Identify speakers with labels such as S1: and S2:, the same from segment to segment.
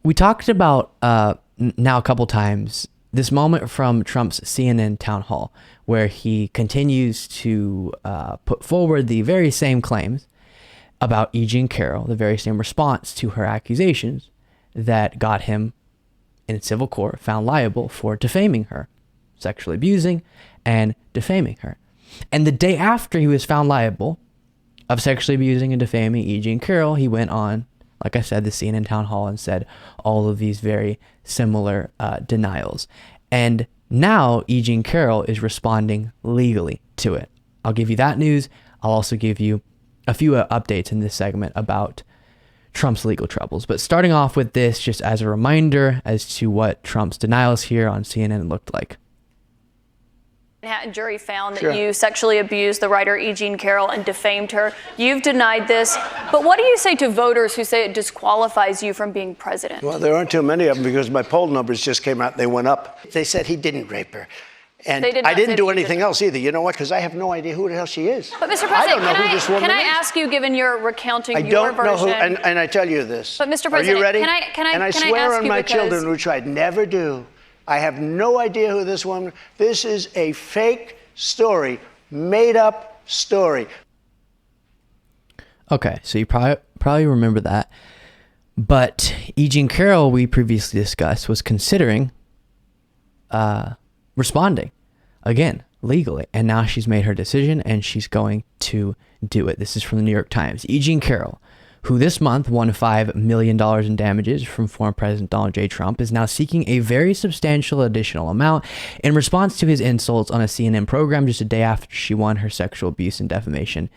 S1: We talked about now a couple times this moment from Trump's CNN town hall, where he continues to put forward the very same claims about E. Jean Carroll, the very same response to her accusations that got him in civil court found liable for defaming her, sexually abusing and defaming her. And the day after he was found liable of sexually abusing and defaming E. Jean Carroll, he went on, like I said, the CNN town hall and said all of these very similar denials. And now E. Jean Carroll is responding legally to it. I'll give you that news. I'll also give you a few updates in this segment about Trump's legal troubles. But starting off with this, just as a reminder as to what Trump's denials here on CNN looked like.
S2: Manhattan jury found that you sexually abused the writer E. Jean Carroll and defamed her. You've denied this. But what do you say to voters who say it disqualifies you from being president?
S3: Well, there aren't too many of them because my poll numbers just came out. They went up. They said he didn't rape her. And I didn't do anything else either. You know what? Because I have no idea who the hell she is.
S2: But Mr. President,
S3: I don't know who this woman
S2: can I
S3: is.
S2: ask you, given your recounting
S3: I
S2: your
S3: don't
S2: version?
S3: know who, and I tell you this.
S2: But Mr.
S3: Are
S2: President,
S3: you ready?
S2: can I
S3: swear
S2: ask
S3: on
S2: you
S3: my
S2: because
S3: children, which I'd never do. I have no idea who this woman. This is a fake story, made up story.
S1: Okay, so you probably remember that. But E. Jean Carroll, we previously discussed, was considering responding again legally, and now she's made her decision and she's going to do it. This is from the New York Times. E. Jean Carroll, who this month won $5 million in damages from former President Donald J. Trump, is now seeking a very substantial additional amount in response to his insults on a CNN program just a day after she won her sexual abuse and defamation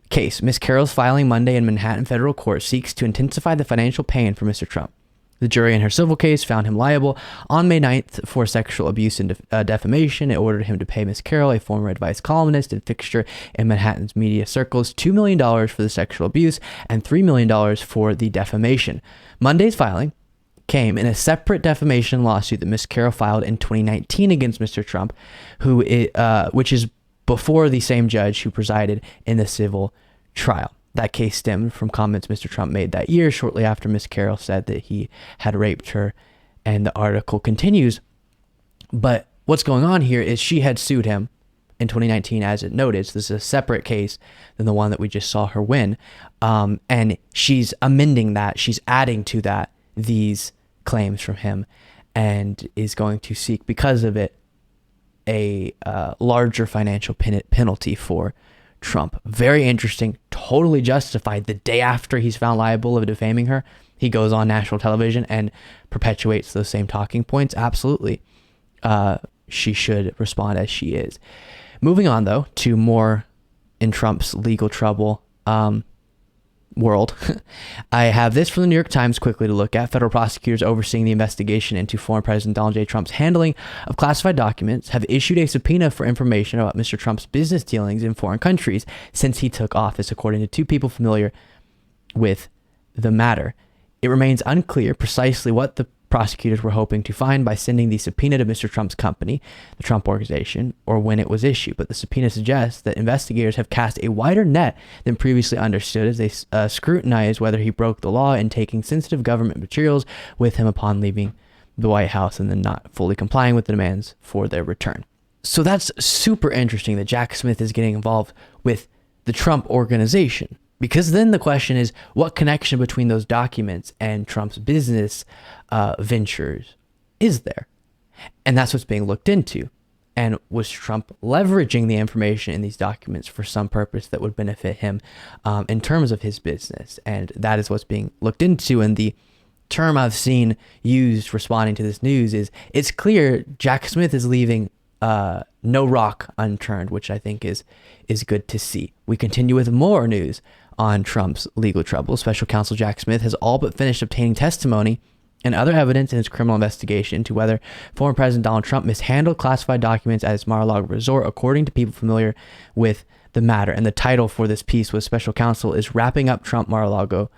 S1: case. Ms. Carroll's filing Monday in Manhattan federal court seeks to intensify the financial pain for Mr. Trump. The jury in her civil case found him liable on May 9th for sexual abuse and defamation. It ordered him to pay Ms. Carroll, a former advice columnist and fixture in Manhattan's media circles, $2 million for the sexual abuse and $3 million for the defamation. Monday's filing came in a separate defamation lawsuit that Ms. Carroll filed in 2019 against Mr. Trump, which is before the same judge who presided in the civil trial. That case stemmed from comments Mr. Trump made that year, shortly after Ms. Carroll said that he had raped her, and the article continues. But what's going on here is she had sued him in 2019, as it noted. So this is a separate case than the one that we just saw her win. And she's amending that. She's adding to that these claims from him and is going to seek, because of it, a larger financial penalty for Trump. Very interesting, totally justified. The day after he's found liable of defaming her, he goes on national television and perpetuates those same talking points. Absolutely. She should respond as she is. Moving on, though, to more in Trump's legal trouble world. I have this from the New York Times quickly to look at. Federal prosecutors overseeing the investigation into former President Donald J. Trump's handling of classified documents have issued a subpoena for information about Mr. Trump's business dealings in foreign countries since he took office, according to two people familiar with the matter. It remains unclear precisely what the prosecutors were hoping to find by sending the subpoena to Mr. Trump's company, the Trump Organization, or when it was issued. But the subpoena suggests that investigators have cast a wider net than previously understood as they scrutinize whether he broke the law in taking sensitive government materials with him upon leaving the White House and then not fully complying with the demands for their return. So that's super interesting that Jack Smith is getting involved with the Trump Organization. Because then the question is, what connection between those documents and Trump's business ventures is there? And that's what's being looked into. And was Trump leveraging the information in these documents for some purpose that would benefit him in terms of his business? And that is what's being looked into. And the term I've seen used responding to this news is, it's clear Jack Smith is leaving no rock unturned, which I think is good to see. We continue with more news on Trump's legal trouble. Special counsel Jack Smith has all but finished obtaining testimony and other evidence in his criminal investigation into whether former President Donald Trump mishandled classified documents at his Mar-a-Lago resort, according to people familiar with the matter. And the title for this piece was Special Counsel is Wrapping Up Trump Mar-a-Lago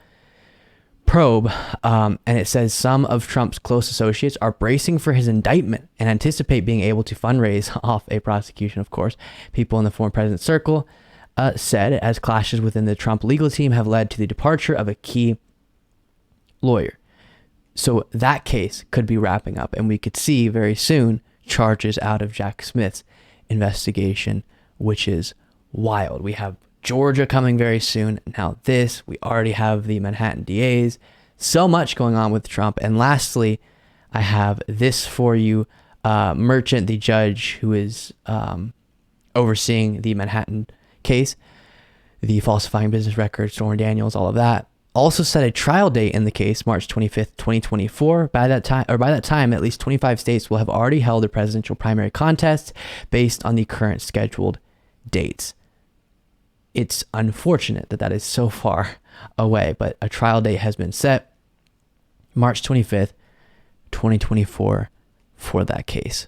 S1: Probe. And it says some of Trump's close associates are bracing for his indictment and anticipate being able to fundraise off a prosecution, of course. People in the former president's circle said, as clashes within the Trump legal team have led to the departure of a key lawyer. So that case could be wrapping up, and we could see very soon charges out of Jack Smith's investigation, which is wild. We have Georgia coming very soon. Now we already have the Manhattan DAs. So much going on with Trump. And lastly, I have this for you. Merchant, the judge who is overseeing the Manhattan case, the falsifying business records, Stormy Daniels, all of that, also set a trial date in the case, March 25th, 2024. By that time, at least 25 states will have already held their presidential primary contests based on the current scheduled dates. It's unfortunate that is so far away, but a trial date has been set, March 25th, 2024, for that case.